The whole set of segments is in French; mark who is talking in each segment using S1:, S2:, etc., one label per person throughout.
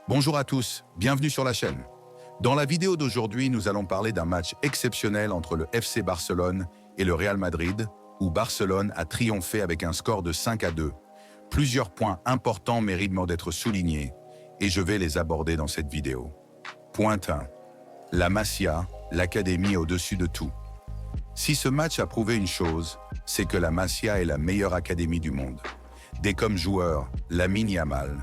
S1: Bonjour à tous, bienvenue sur la chaîne. Dans la vidéo d'aujourd'hui, nous allons parler d'un match exceptionnel entre le FC Barcelone et le Real Madrid, où Barcelone a triomphé avec un score de 5-2. Plusieurs points importants méritent d'être soulignés, et je vais les aborder dans cette vidéo. Point 1. La Masia, l'académie au-dessus de tout. Si ce match a prouvé une chose, c'est que la Masia est la meilleure académie du monde. Dès comme joueurs, Lamine Yamal,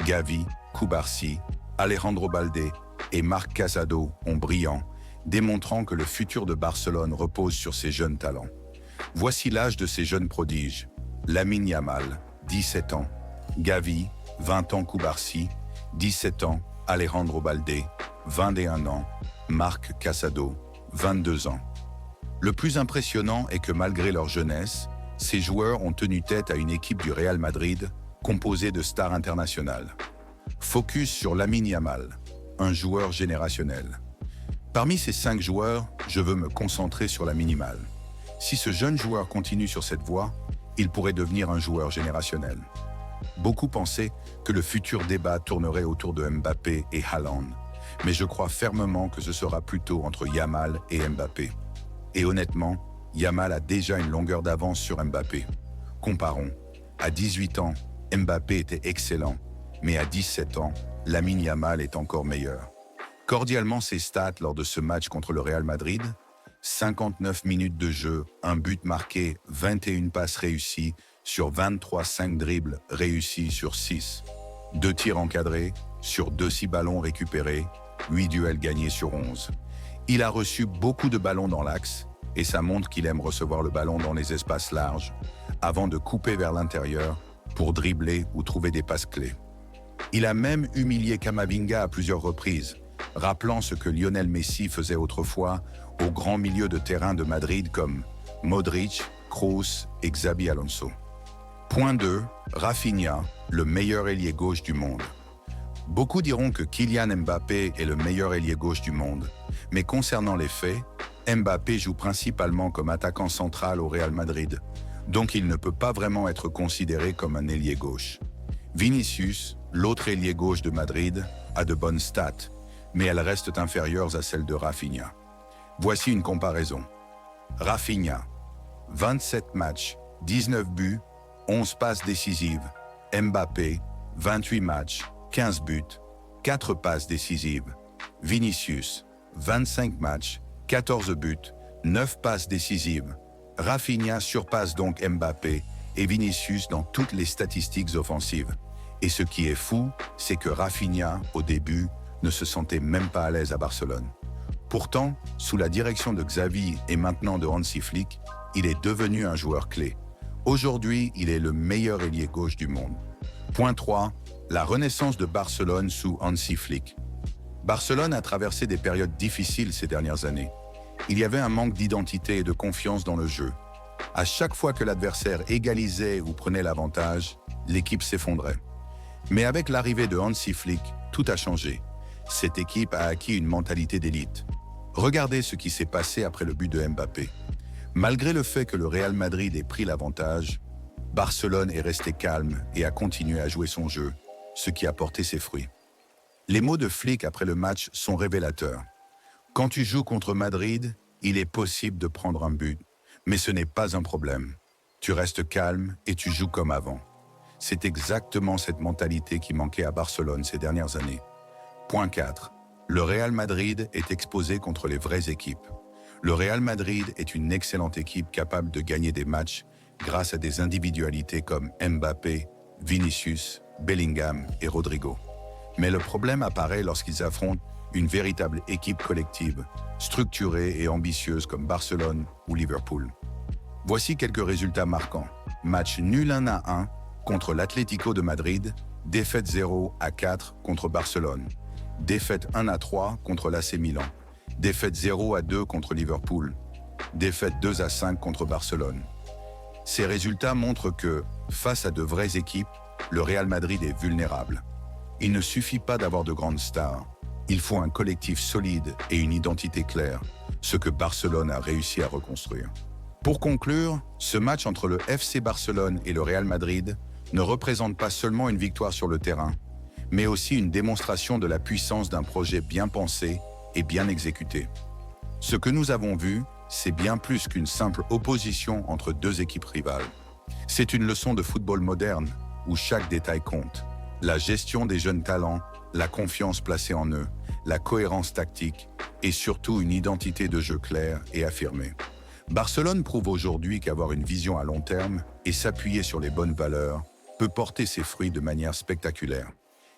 S1: Gavi, Cubarsí, Alejandro Balde et Marc Casado ont brillant, démontrant que le futur de Barcelone repose sur ces jeunes talents. Voici l'âge de ces jeunes prodiges. Lamine Yamal, 17 ans. Gavi, 20 ans. Cubarsí, 17 ans. Alejandro Balde, 21 ans. Marc Casado, 22 ans. Le plus impressionnant est que malgré leur jeunesse, ces joueurs ont tenu tête à une équipe du Real Madrid composée de stars internationales. Focus sur Lamine Yamal, un joueur générationnel. Parmi ces 5 joueurs, je veux me concentrer sur Lamine Yamal. Si ce jeune joueur continue sur cette voie, il pourrait devenir un joueur générationnel. Beaucoup pensaient que le futur débat tournerait autour de Mbappé et Haaland, mais je crois fermement que ce sera plutôt entre Yamal et Mbappé. Et honnêtement, Yamal a déjà une longueur d'avance sur Mbappé. Comparons. À 18 ans, Mbappé était excellent, mais à 17 ans, Lamine Yamal est encore meilleur. Cordialement ses stats lors de ce match contre le Real Madrid: 59 minutes de jeu, un but marqué, 21 passes réussies sur 23, 5 dribbles réussis sur 6, 2 tirs encadrés sur 6 ballons récupérés, 8 duels gagnés sur 11. Il a reçu beaucoup de ballons dans l'axe et ça montre qu'il aime recevoir le ballon dans les espaces larges avant de couper vers l'intérieur pour dribbler ou trouver des passes clés. Il a même humilié Camavinga à plusieurs reprises, rappelant ce que Lionel Messi faisait autrefois aux grands milieux de terrain de Madrid comme Modric, Kroos et Xabi Alonso. Point 2. Rafinha, le meilleur ailier gauche du monde. Beaucoup diront que Kylian Mbappé est le meilleur ailier gauche du monde, mais concernant les faits, Mbappé joue principalement comme attaquant central au Real Madrid, donc il ne peut pas vraiment être considéré comme un ailier gauche. Vinicius, l'autre ailier gauche de Madrid, a de bonnes stats, mais elles restent inférieures à celles de Rafinha. Voici une comparaison. Rafinha, 27 matchs, 19 buts, 11 passes décisives. Mbappé, 28 matchs, 15 buts, 4 passes décisives. Vinicius, 25 matchs, 14 buts, 9 passes décisives. Rafinha surpasse donc Mbappé et Vinicius dans toutes les statistiques offensives. Et ce qui est fou, c'est que Rafinha, au début, ne se sentait même pas à l'aise à Barcelone. Pourtant, sous la direction de Xavi et maintenant de Hansi Flick, il est devenu un joueur clé. Aujourd'hui, il est le meilleur ailier gauche du monde. Point 3. La renaissance de Barcelone sous Hansi Flick. Barcelone a traversé des périodes difficiles ces dernières années. Il y avait un manque d'identité et de confiance dans le jeu. À chaque fois que l'adversaire égalisait ou prenait l'avantage, l'équipe s'effondrait. Mais avec l'arrivée de Hansi Flick, tout a changé. Cette équipe a acquis une mentalité d'élite. Regardez ce qui s'est passé après le but de Mbappé. Malgré le fait que le Real Madrid ait pris l'avantage, Barcelone est resté calme et a continué à jouer son jeu, ce qui a porté ses fruits. Les mots de Flick après le match sont révélateurs. Quand tu joues contre Madrid, il est possible de prendre un but, mais ce n'est pas un problème. Tu restes calme et tu joues comme avant. C'est exactement cette mentalité qui manquait à Barcelone ces dernières années. Point 4. Le Real Madrid est exposé contre les vraies équipes. Le Real Madrid est une excellente équipe capable de gagner des matchs grâce à des individualités comme Mbappé, Vinicius, Bellingham et Rodrigo. Mais le problème apparaît lorsqu'ils affrontent une véritable équipe collective, structurée et ambitieuse comme Barcelone ou Liverpool. Voici quelques résultats marquants. Match nul 1-1 contre l'Atlético de Madrid, défaite 0-4 contre Barcelone, défaite 1-3 contre l'AC Milan, défaite 0-2 contre Liverpool, défaite 2-5 contre Barcelone. Ces résultats montrent que, face à de vraies équipes, le Real Madrid est vulnérable. Il ne suffit pas d'avoir de grandes stars. Il faut un collectif solide et une identité claire, ce que Barcelone a réussi à reconstruire. Pour conclure, ce match entre le FC Barcelone et le Real Madrid ne représente pas seulement une victoire sur le terrain, mais aussi une démonstration de la puissance d'un projet bien pensé et bien exécuté. Ce que nous avons vu, c'est bien plus qu'une simple opposition entre deux équipes rivales. C'est une leçon de football moderne où chaque détail compte. La gestion des jeunes talents, la confiance placée en eux, la cohérence tactique et surtout une identité de jeu claire et affirmée. Barcelone prouve aujourd'hui qu'avoir une vision à long terme et s'appuyer sur les bonnes valeurs peut porter ses fruits de manière spectaculaire.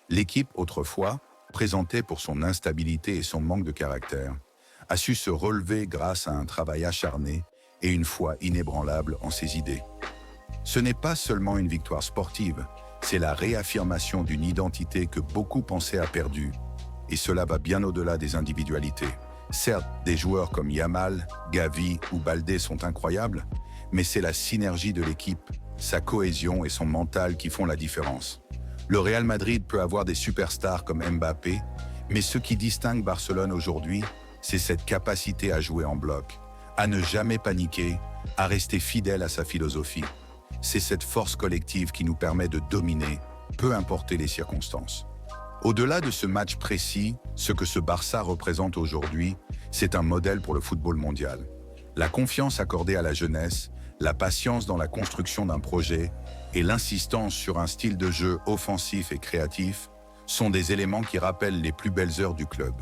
S1: L'équipe, autrefois, présentée pour son instabilité et son manque de caractère, a su se relever grâce à un travail acharné et une foi inébranlable en ses idées. Ce n'est pas seulement une victoire sportive, c'est la réaffirmation d'une identité que beaucoup pensaient a perdue, et cela va bien au-delà des individualités. Certes, des joueurs comme Yamal, Gavi ou Baldé sont incroyables, mais c'est la synergie de l'équipe, sa cohésion et son mental qui font la différence. Le Real Madrid peut avoir des superstars comme Mbappé, mais ce qui distingue Barcelone aujourd'hui, c'est cette capacité à jouer en bloc, à ne jamais paniquer, à rester fidèle à sa philosophie. C'est cette force collective qui nous permet de dominer, peu importe les circonstances. Au-delà de ce match précis, ce que ce Barça représente aujourd'hui, c'est un modèle pour le football mondial. La confiance accordée à la jeunesse, la patience dans la construction d'un projet et l'insistance sur un style de jeu offensif et créatif sont des éléments qui rappellent les plus belles heures du club.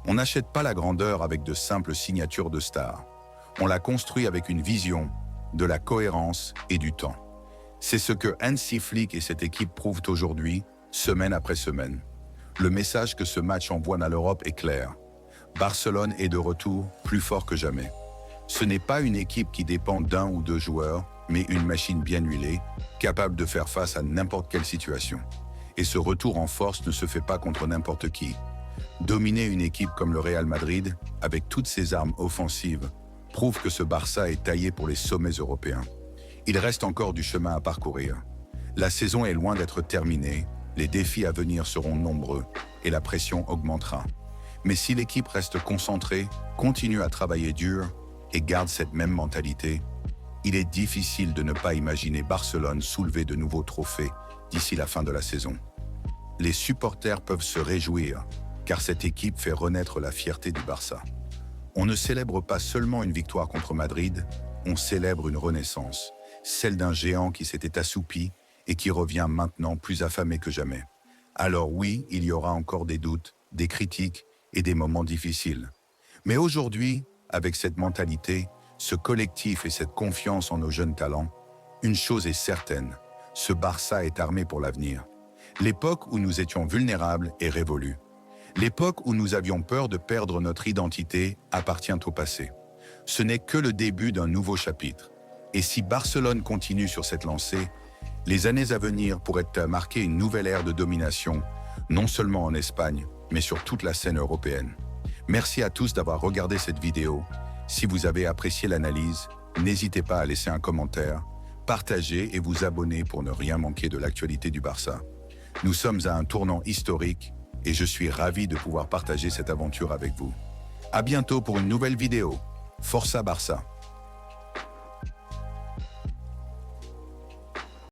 S1: On n'achète pas la grandeur avec de simples signatures de stars. On la construit avec une vision, de la cohérence et du temps. C'est ce que Hansi Flick et cette équipe prouvent aujourd'hui, semaine après semaine. Le message que ce match envoie à l'Europe est clair. Barcelone est de retour plus fort que jamais. Ce n'est pas une équipe qui dépend d'un ou deux joueurs, mais une machine bien huilée, capable de faire face à n'importe quelle situation. Et ce retour en force ne se fait pas contre n'importe qui. Dominer une équipe comme le Real Madrid, avec toutes ses armes offensives, prouve que ce Barça est taillé pour les sommets européens. Il reste encore du chemin à parcourir. La saison est loin d'être terminée, les défis à venir seront nombreux et la pression augmentera. Mais si l'équipe reste concentrée, continue à travailler dur et garde cette même mentalité, il est difficile de ne pas imaginer Barcelone soulever de nouveaux trophées d'ici la fin de la saison. Les supporters peuvent se réjouir, car cette équipe fait renaître la fierté du Barça. On ne célèbre pas seulement une victoire contre Madrid, on célèbre une renaissance, celle d'un géant qui s'était assoupi et qui revient maintenant plus affamé que jamais. Alors oui, il y aura encore des doutes, des critiques et des moments difficiles. Mais aujourd'hui, avec cette mentalité, ce collectif et cette confiance en nos jeunes talents, une chose est certaine, ce Barça est armé pour l'avenir. L'époque où nous étions vulnérables est révolue. L'époque où nous avions peur de perdre notre identité appartient au passé. Ce n'est que le début d'un nouveau chapitre. Et si Barcelone continue sur cette lancée, les années à venir pourraient marquer une nouvelle ère de domination, non seulement en Espagne, mais sur toute la scène européenne. Merci à tous d'avoir regardé cette vidéo. Si vous avez apprécié l'analyse, n'hésitez pas à laisser un commentaire, partager et vous abonner pour ne rien manquer de l'actualité du Barça. Nous sommes à un tournant historique et je suis ravi de pouvoir partager cette aventure avec vous. À bientôt pour une nouvelle vidéo. Força Barça!